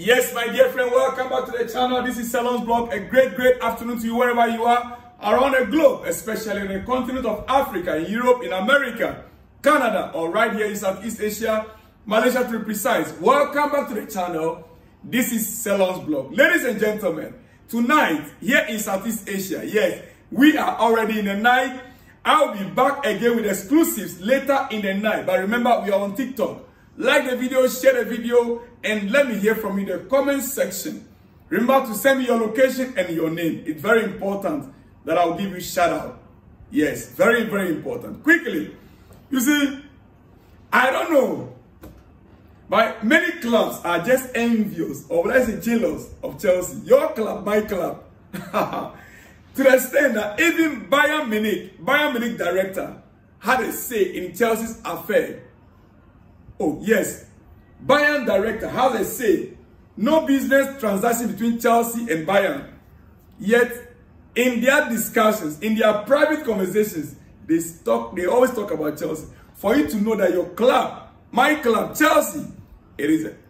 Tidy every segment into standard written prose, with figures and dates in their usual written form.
Yes, my dear friend, welcome back to the channel. This is Salon's Blog. A great afternoon to you wherever you are around the globe, especially in the continent of Africa, in Europe, in America, Canada, or right here in Southeast Asia, Malaysia to be precise. Welcome back to the channel. This is Salon's Blog. Ladies and gentlemen, tonight, here in Southeast Asia, yes, we are already in the night. I'll be back again with exclusives later in the night. But remember, we are on TikTok. Like the video, share the video, and let me hear from you in the comment section. Remember to send me your location and your name. It's very important that I'll give you a shout out. Yes, very important. Quickly, you see, I don't know, but many clubs are just envious, or let's say jealous of Chelsea. Your club, my club. To the extent that even Bayern Munich director had a say in Chelsea's affair. Oh, yes. Bayern director has a say. No business transaction between Chelsea and Bayern. Yet, in their discussions, in their private conversations, they always talk about Chelsea. For you to know that your club, my club, Chelsea,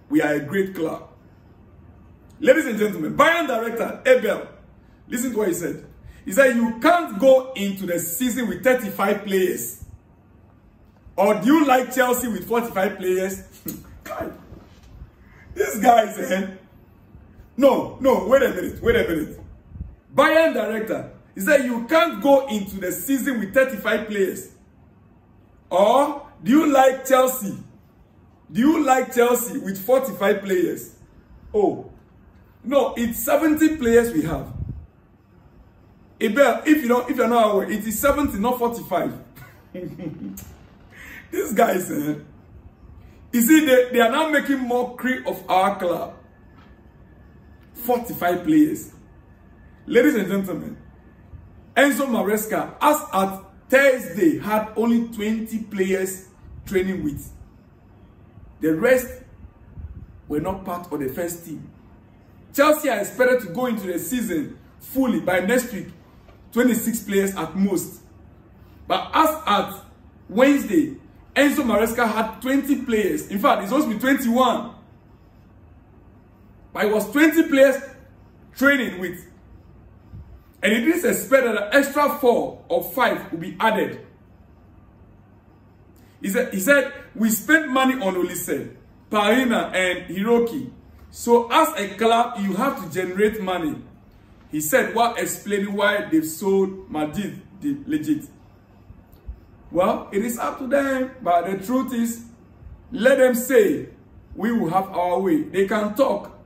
we are a great club. Ladies and gentlemen, Bayern director, Abel, listen to what he said. He said, you can't go into the season with 35 players. Or do you like Chelsea with 45 players? This guy said, no, wait a minute. Bayern director, he said, you can't go into the season with 35 players. Or do you like Chelsea? Do you like Chelsea with 45 players? Oh, no, it's 70 players we have. If you're not aware, it is 70, not 45. This guy said, you see, they are now making mockery of our club. 45 players. Ladies and gentlemen, Enzo Maresca, as at Thursday, had only 20 players training with. The rest were not part of the first team. Chelsea are expected to go into the season fully by next week, 26 players at most. But as at Wednesday, Enzo Maresca had 20 players. In fact, it's supposed to be 21. But it was 20 players training with. And it is expected that an extra 4 or 5 will be added. He said, we spent money on Osimhen, Parina, and Hiroki. So as a club, you have to generate money. He said, while explaining why they've sold Madrid legit. Well, it is up to them, but the truth is, let them say, we will have our way. They can talk.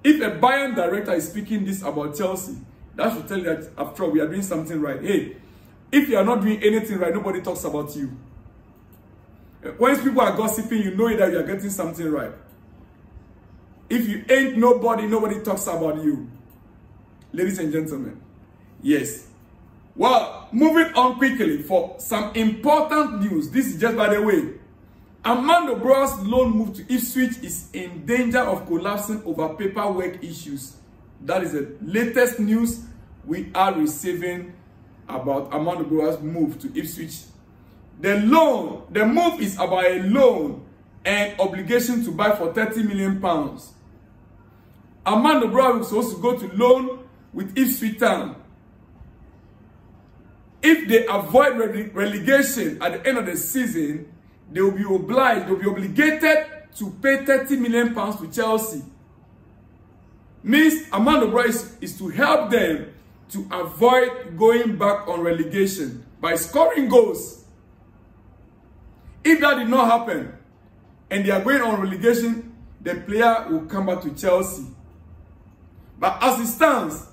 If a Bayern director is speaking this about Chelsea, that should tell you that after all, we are doing something right. Hey, if you are not doing anything right, nobody talks about you. When people are gossiping, you know that you are getting something right. If you ain't nobody, nobody talks about you. Ladies and gentlemen, yes. Well, moving on quickly for some important news. This is just by the way. Borjas Loan move to Ipswich is in danger of collapsing over paperwork issues. That is the latest news we are receiving about Borjas move to Ipswich. The move is about a loan and obligation to buy for £30 million. Borjas was supposed to go to loan with Ipswich Town. If they avoid relegation at the end of the season, they will be obligated to pay £30 million to Chelsea. Means Borjas is to help them to avoid going back on relegation by scoring goals. If that did not happen and they are going on relegation, the player will come back to Chelsea. But as it stands,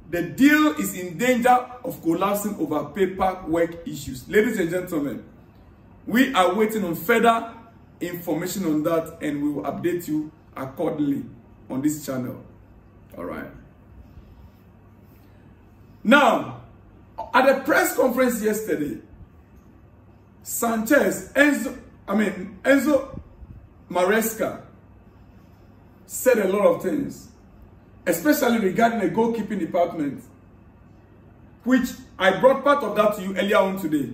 the deal is in danger of collapsing over paperwork issues. Ladies and gentlemen, we are waiting on further information on that and we will update you accordingly on this channel. All right. Now, at the press conference yesterday, Sanchez, Enzo Maresca said a lot of things, especially regarding the goalkeeping department, which I brought part of that to you earlier on today.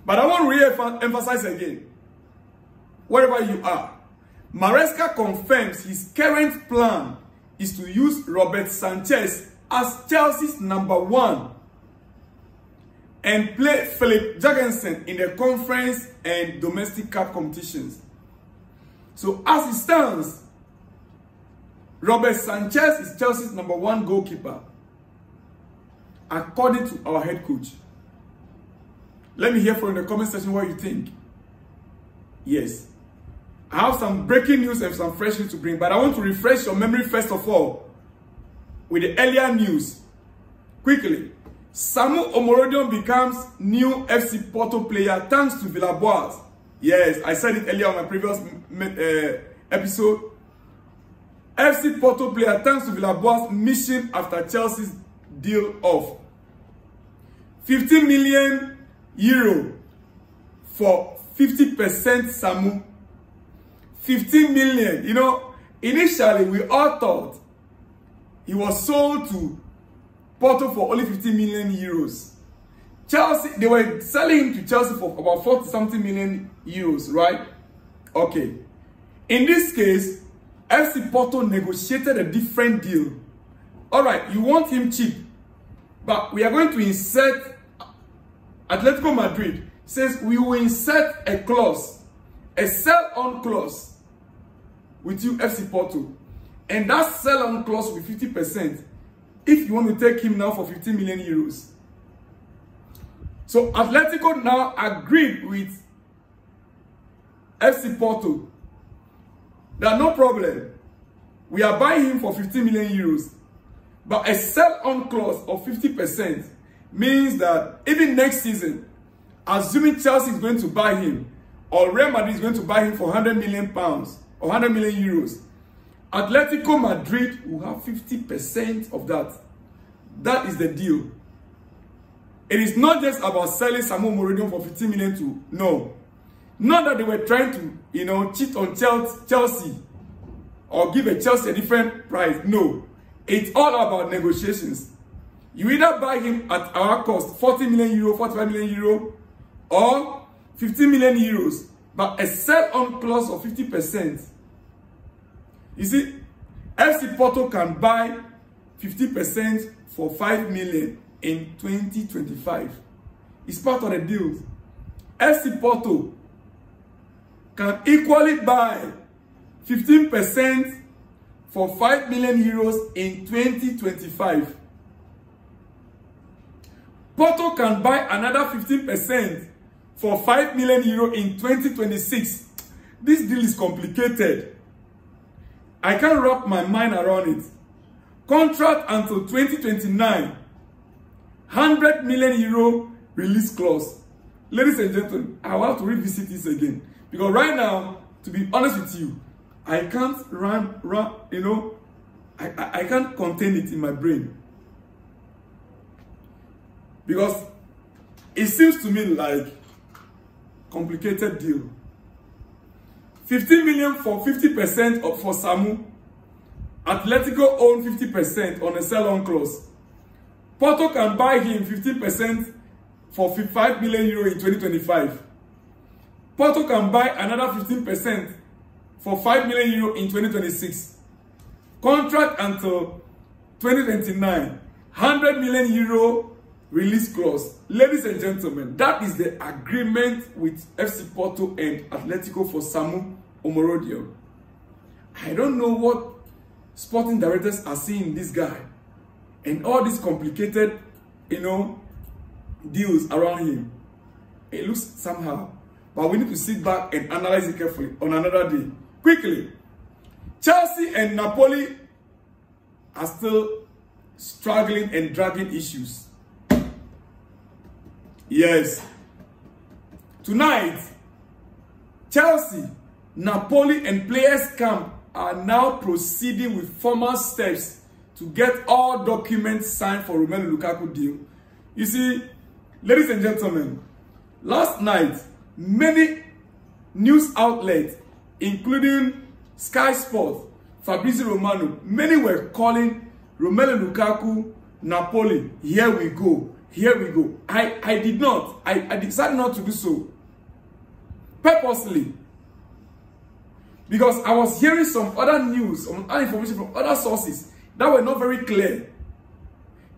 But I want to re-emphasize again, wherever you are, Maresca confirms his current plan is to use Robert Sanchez as Chelsea's number 1 and play Philip Jorgensen in the conference and domestic cup competitions. So as it stands, Robert Sanchez is Chelsea's number 1 goalkeeper, according to our head coach. Let me hear from the comment section what you think. Yes, I have some breaking news and some fresh news to bring, but I want to refresh your memory first of all with the earlier news. Quickly, Samu Omon becomes new FC Porto player thanks to Villas-Boas. Yes, I said it earlier on my previous episode. FC Porto player thanks to Villas-Boas mission after Chelsea's deal of 50 million euro for 50% Samu. 15 million. You know, initially we all thought he was sold to Porto for only 50 million euros. Chelsea, they were selling him to Chelsea for about 40 something million euros, right? Okay. In this case, FC Porto negotiated a different deal. All right, you want him cheap, but we are going to insert, Atletico Madrid says we will insert a clause, a sell-on clause with you, FC Porto. And that sell-on clause will be 50% if you want to take him now for 15 million euros. So Atletico now agreed with FC Porto that no problem, we are buying him for 15 million euros. But a sell-on clause of 50% means that even next season, assuming Chelsea is going to buy him, or Real Madrid is going to buy him for 100 million pounds or 100 million euros, Atletico Madrid will have 50% of that. That is the deal. It is not just about selling Samu Omon for 15 million to, no. Not that they were trying to, you know, cheat on Chelsea or give a Chelsea a different price. No. It's all about negotiations. You either buy him at our cost, 40 million euro, 45 million euro, or 15 million euros, but a sell-on clause of 50%. You see, FC Porto can buy 50% for 5 million in 2025. It's part of the deal. FC Porto can equally buy 15% for 5 million euros in 2025. Porto can buy another 15% for 5 million euro in 2026. This deal is complicated. I can't wrap my mind around it. Contract until 2029. 100 million euro release clause. Ladies and gentlemen, I want to revisit this again. Because right now, to be honest with you, I can't you know, I can't contain it in my brain. Because it seems to me like complicated deal. 15 million for 50% for Samu. Atletico own 50% on a sell-on clause. Porto can buy him 15% for 5 million euro in 2025. Porto can buy another 15% for 5 million euro in 2026. Contract until 2029. 100 million euro release clause. Ladies and gentlemen, that is the agreement with FC Porto and Atletico for Samu Omon. I don't know what sporting directors are seeing in this guy and all these complicated, you know, deals around him. It looks somehow, but we need to sit back and analyze it carefully on another day. Quickly, Chelsea and Napoli are still struggling and dragging issues. Yes. Tonight, Chelsea, Napoli and players camp are now proceeding with formal steps to get all documents signed for Romelu Lukaku deal. You see, ladies and gentlemen, last night, many news outlets, including Sky Sports, Fabrizio Romano, many were calling Romelu Lukaku, Napoli, here we go. Here we go. I did not. I decided not to do so. Purposely. Because I was hearing some other news, some other information from other sources that were not very clear.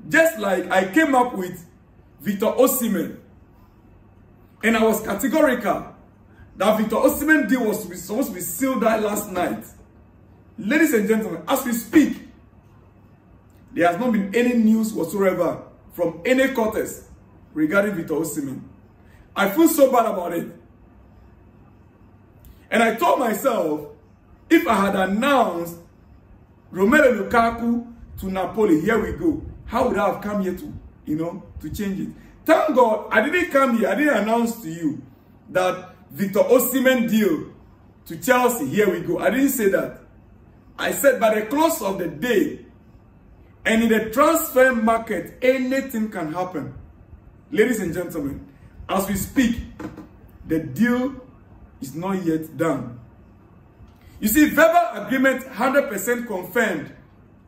Just like I came up with Victor Osimhen, and I was categorical that Victor Osimhen deal was supposed to be sealed out last night. Ladies and gentlemen, as we speak, there has not been any news whatsoever from any quarters regarding Victor Osimhen. I feel so bad about it. And I told myself, if I had announced Romelu Lukaku to Napoli, here we go, how would I have come here to, to change it? Thank God, I didn't come here, I didn't announce to you that Victor Osimhen deal to Chelsea, here we go. I didn't say that. I said by the close of the day, and in the transfer market, anything can happen. Ladies and gentlemen, as we speak, the deal is not yet done. You see, verbal agreement 100% confirmed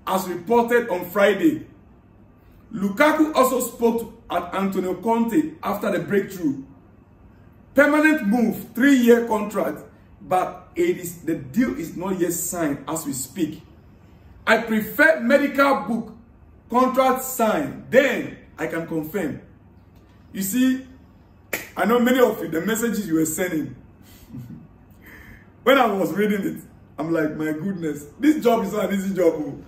as reported on Friday. Lukaku also spoke at Antonio Conte after the breakthrough. Permanent move, 3-year contract, but the deal is not yet signed as we speak. I prefer medical book contract signed, then I can confirm. You see, I know many of you, the messages you were sending, when I was reading it, I'm like, my goodness, this job is not an easy job.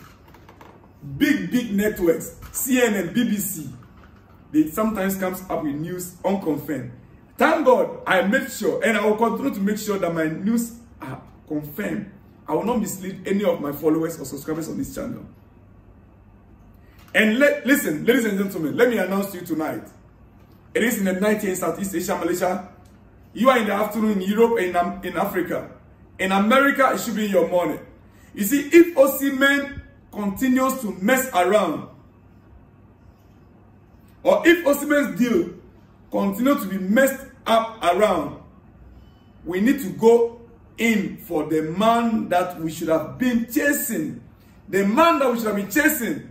Big networks, CNN, BBC, they sometimes comes up with news unconfirmed. Thank God I made sure, and I will continue to make sure that my news are confirmed. I will not mislead any of my followers or subscribers on this channel. And listen, ladies and gentlemen, let me announce to you tonight. It is in the night here in Southeast Asia, Malaysia. You are in the afternoon in Europe and in Africa. In America, it should be in your morning. You see, if Osimhen continues to mess around, or if Osimhen's deal continues to be messed up around, we need to go in for the man that we should have been chasing. The man that we should have been chasing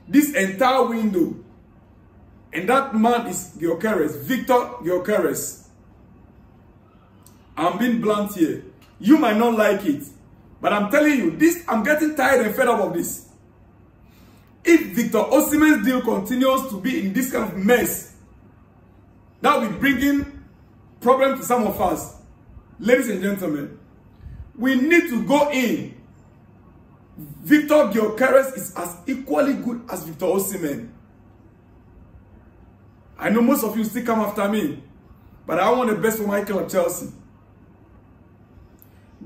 this entire window. And that man is Gyökeres, Victor Gyökeres. I'm being blunt here. You might not like it, but I'm telling you, I'm getting tired and fed up of this. If Victor Osimhen's deal continues to be in this kind of mess, that will be bringing problems to some of us. Ladies and gentlemen, we need to go in. Victor Gyökeres is as equally good as Victor Osimhen. I know most of you still come after me, but I want the best for my club, Chelsea.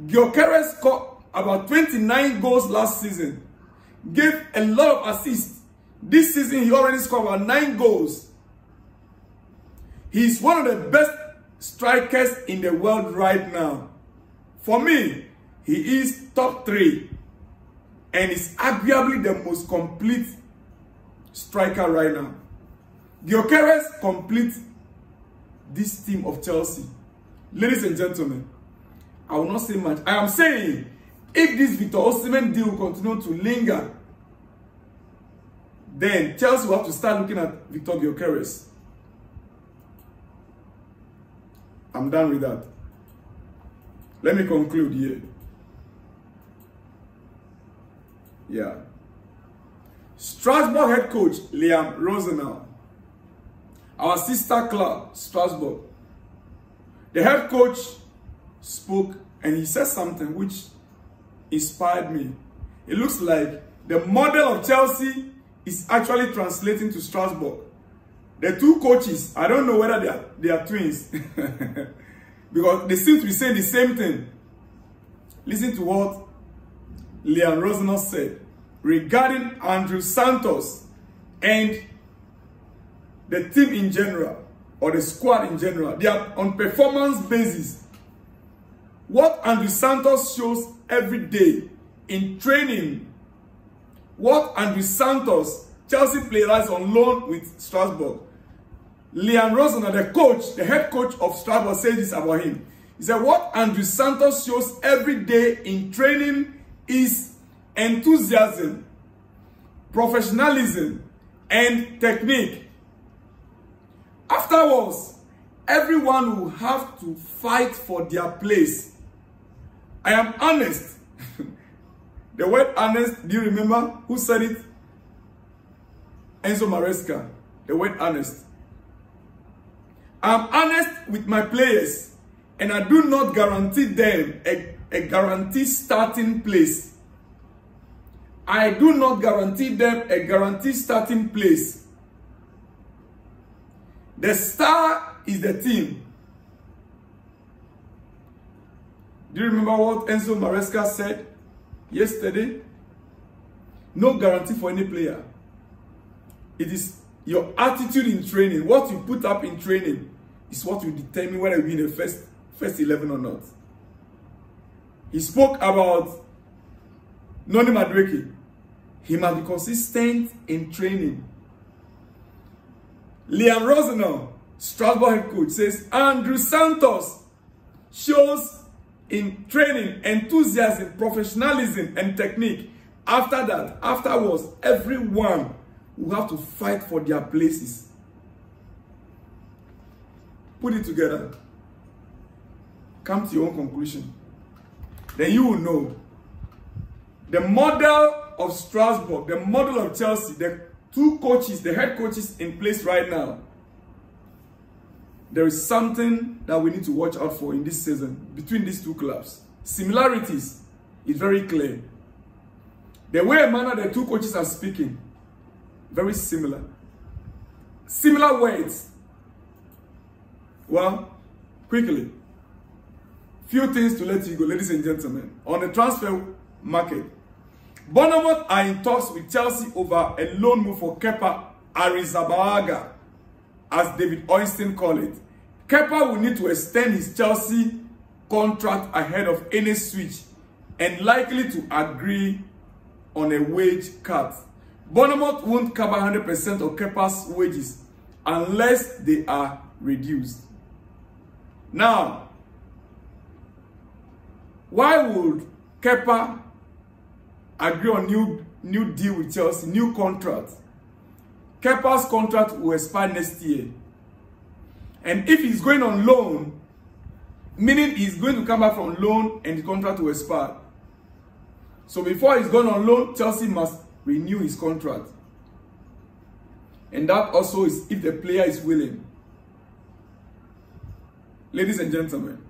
Gyökeres scored about 29 goals last season, gave a lot of assists. This season, he already scored about 9 goals. He's one of the best strikers in the world right now. For me, he is top 3, and is arguably the most complete striker right now. Gyökeres completes this team of Chelsea. Ladies and gentlemen, I will not say much. I am saying, if this Victor Osimhen deal continue to linger, then Chelsea will have to start looking at Victor Gyökeres. I'm done with that. Let me conclude here. Yeah. Strasbourg head coach Liam Rosenau, our sister club, Strasbourg. The head coach spoke and he said something which inspired me. It looks like the model of Chelsea is actually translating to Strasbourg. The two coaches, I don't know whether they are twins because they seem to be saying the same thing. Listen to what Liam Rosenau said regarding Andrew Santos and the team in general, or the squad in general. They are on performance basis. What Andrew Santos shows every day in training, what Andrew Santos, Chelsea player, is on loan with Strasbourg. Liam Rosenau, the coach, the head coach of Strasbourg, said this about him. He said, what Andrew Santos shows every day in training is enthusiasm, professionalism, and technique. Afterwards, everyone will have to fight for their place. I am honest. The word honest, do you remember who said it? Enzo Maresca. The word honest. I'm honest with my players, and I do not guarantee them a guaranteed starting place. I do not guarantee them a guaranteed starting place. The star is the team. Do you remember what Enzo Maresca said yesterday? No guarantee for any player. It is your attitude in training. What you put up in training is what will determine whether you win the first 11 or not. He spoke about Noni Madueke. He must be consistent in training. Liam Rosenau, Strasbourg head coach, says Andrew Santos shows in training enthusiasm, professionalism, and technique. Afterwards, everyone will have to fight for their places. Put it together. Come to your own conclusion. Then you will know. The model of Strasbourg, the model of Chelsea, the two coaches, the head coaches in place right now, there is something that we need to watch out for in this season between these two clubs. Similarities is very clear. The way and manner the two coaches are speaking, very similar. Similar words. Well, quickly, few things to let you go, ladies and gentlemen. On the transfer market, Bournemouth are in talks with Chelsea over a loan move for Kepa Arrizabalaga, as David Oyston called it. Kepa will need to extend his Chelsea contract ahead of any switch and likely to agree on a wage cut. Bournemouth won't cover 100% of Kepa's wages unless they are reduced. Now, why would Kepa agree on new deal with Chelsea, new contract? Kepa's contract will expire next year. And if he's going on loan, meaning he's going to come back from loan and the contract will expire. So before he's going on loan, Chelsea must renew his contract. And that also is if the player is willing. Ladies and gentlemen,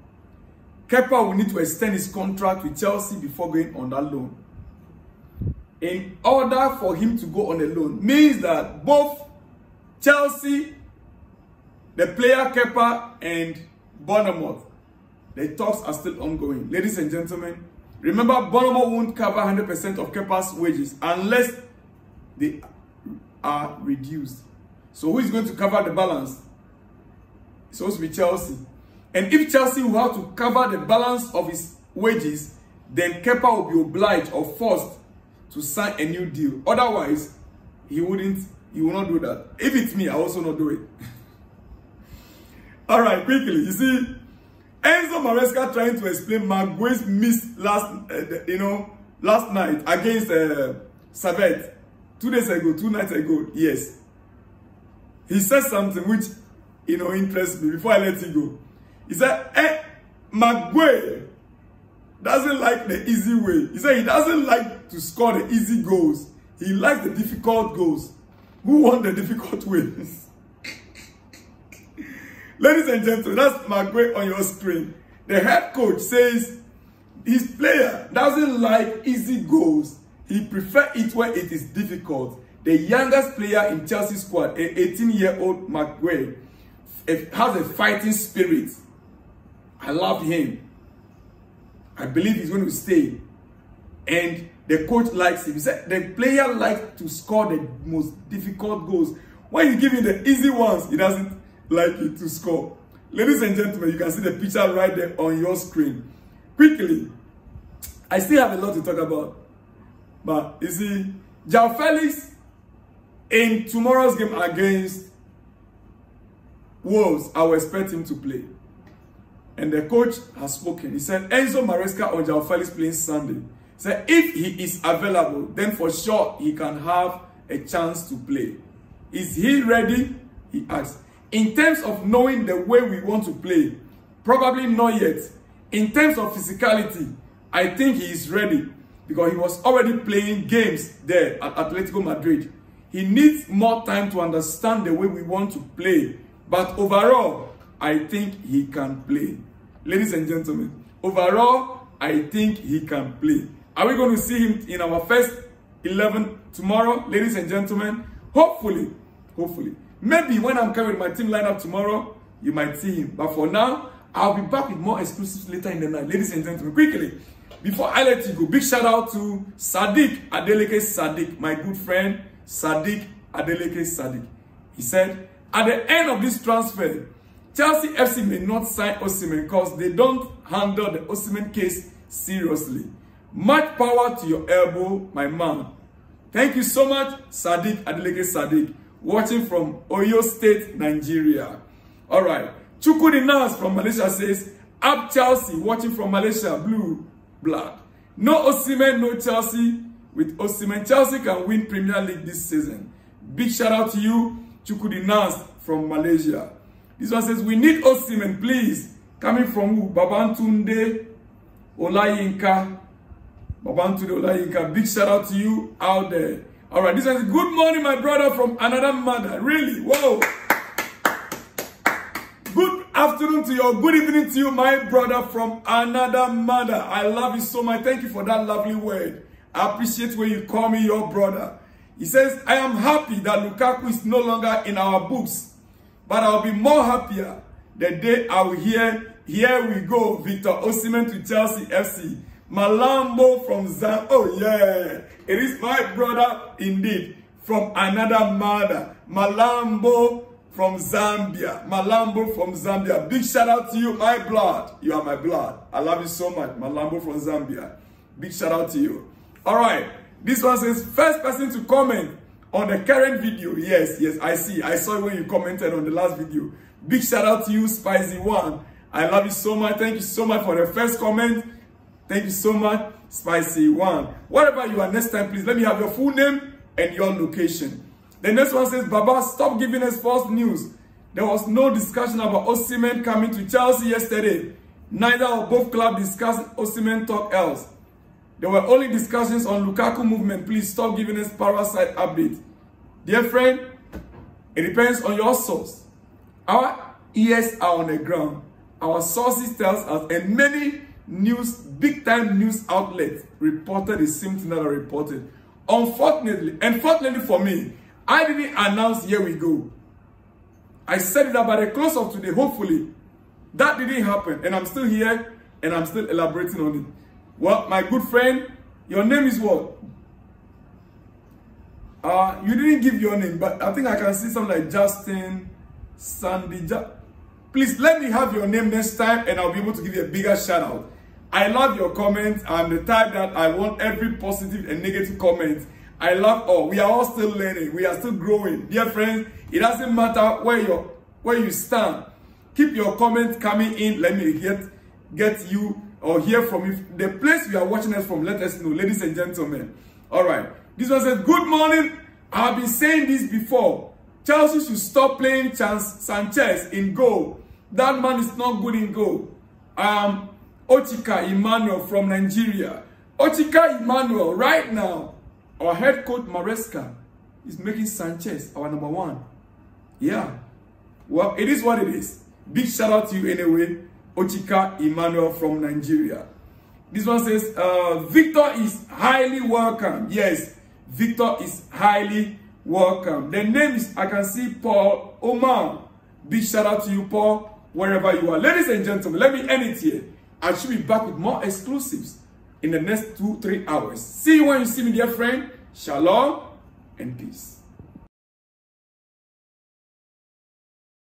Kepa will need to extend his contract with Chelsea before going on that loan. In order for him to go on a loan, means that both Chelsea, the player Kepa, and Bournemouth, the talks are still ongoing. Ladies and gentlemen, remember, Bournemouth won't cover 100% of Kepa's wages unless they are reduced. So who is going to cover the balance? It's supposed to be Chelsea. And if Chelsea will have to cover the balance of his wages, then Kepa will be obliged or forced to sign a new deal. Otherwise, he will not do that. If it's me, I also not do it. All right, quickly, you see, Enzo Maresca trying to explain Maguire's miss last night against Servette 2 nights ago. Yes, he said something which interests me. Before I let you go, he said, Maguire doesn't like the easy way. He said he doesn't like to score the easy goals. He likes the difficult goals. Who won the difficult ways? Ladies and gentlemen, that's Maguire on your screen. The head coach says his player doesn't like easy goals. He prefers it when it is difficult. The youngest player in Chelsea squad, an 18-year-old Maguire, has a fighting spirit. I love him. I believe he's going to stay. And the coach likes him. He said the player likes to score the most difficult goals. When you give him the easy ones, he doesn't like it to score. Ladies and gentlemen, you can see the picture right there on your screen. Quickly, I still have a lot to talk about. But you see, João Felix in tomorrow's game against Wolves, I will expect him to play. And the coach has spoken. He said, Enzo Maresca or João Felix playing Sunday. He said, if he is available, then for sure he can have a chance to play. Is he ready? He asked. In terms of knowing the way we want to play, probably not yet. In terms of physicality, I think he is ready because he was already playing games there at Atletico Madrid. He needs more time to understand the way we want to play. But overall, I think he can play. Ladies and gentlemen, overall, I think he can play. Are we going to see him in our first 11 tomorrow, ladies and gentlemen? Hopefully. Maybe when I'm coming with my team lineup tomorrow, you might see him. But for now, I'll be back with more exclusives later in the night. Ladies and gentlemen, quickly, before I let you go, big shout out to Sadiq Adeleke Sadiq, my good friend, Sadiq Adeleke Sadiq. He said, at the end of this transfer, Chelsea FC may not sign Osimhen because they don't handle the Osimhen case seriously. Much power to your elbow, my man. Thank you so much, Sadiq Adeleke Sadiq, watching from Oyo State, Nigeria. All right. Chukudi from Malaysia says, up Chelsea, watching from Malaysia, blue blood. No Osimhen, no Chelsea. With Osimhen, Chelsea can win Premier League this season. Big shout out to you, Chukudi from Malaysia. This one says, we need Osimhen, please. Coming from who? Babantunde Olayinka. Babantunde Olayinka. Big shout out to you out there. All right, this one says, good morning, my brother from another mother. Really? Whoa. Good afternoon to you, or good evening to you, my brother from another mother. I love you so much. Thank you for that lovely word. I appreciate when you call me your brother. He says, I am happy that Lukaku is no longer in our books, but I'll be more happier the day I will hear, here we go, Victor Osimhen to Chelsea FC. Malambo from Zambia. Oh yeah, it is my brother indeed, from another mother. Malambo from Zambia. Malambo from Zambia. Big shout out to you, my blood. You are my blood. I love you so much. Malambo from Zambia. Big shout out to you. All right. This one says, first person to comment on the current video. Yes, I see. I saw when you commented on the last video. Big shout out to you, Spicy One. I love you so much. Thank you so much for the first comment. Thank you so much, Spicy One. Wherever you are next time, please let me have your full name and your location. The next one says, Baba, stop giving us false news. There was no discussion about Osimhen coming to Chelsea yesterday. Neither of both clubs discussed Osimhen talk else. There were only discussions on Lukaku movement. Please stop giving us parasite update. Dear friend, it depends on your source. Our ears are on the ground. Our sources tell us, and many news, big-time news outlets reported the same thing that I reported. Unfortunately for me, I didn't announce here we go. I said it by the close of today, hopefully. That didn't happen, and I'm still here, and I'm still elaborating on it. Well, my good friend, your name is what? You didn't give your name, but I think I can see something like Justin, Sandy. Please let me have your name next time, and I'll be able to give you a bigger shout out. I love your comments. I'm the type that I want every positive and negative comment. I love all. We are all still learning. We are still growing. Dear friends, it doesn't matter where you stand. Keep your comments coming in. Let me get you or hear from you. The place you are watching us from, let us know, ladies and gentlemen. All right. This one says, good morning. I've been saying this before. Chelsea should stop playing Sanchez in goal. That man is not good in goal. Ochika Emmanuel from Nigeria. Ochika Emmanuel, right now, our head coach Maresca is making Sanchez our number one. Yeah. Well, it is what it is. Big shout out to you anyway. Ochika Emmanuel from Nigeria. This one says, Victor is highly welcome. Yes, Victor is highly welcome. The name is, I can see Paul Oman. Big shout out to you, Paul, wherever you are. Ladies and gentlemen, let me end it here. I should be back with more exclusives in the next 2-3 hours. See you when you see me, dear friend. Shalom and peace.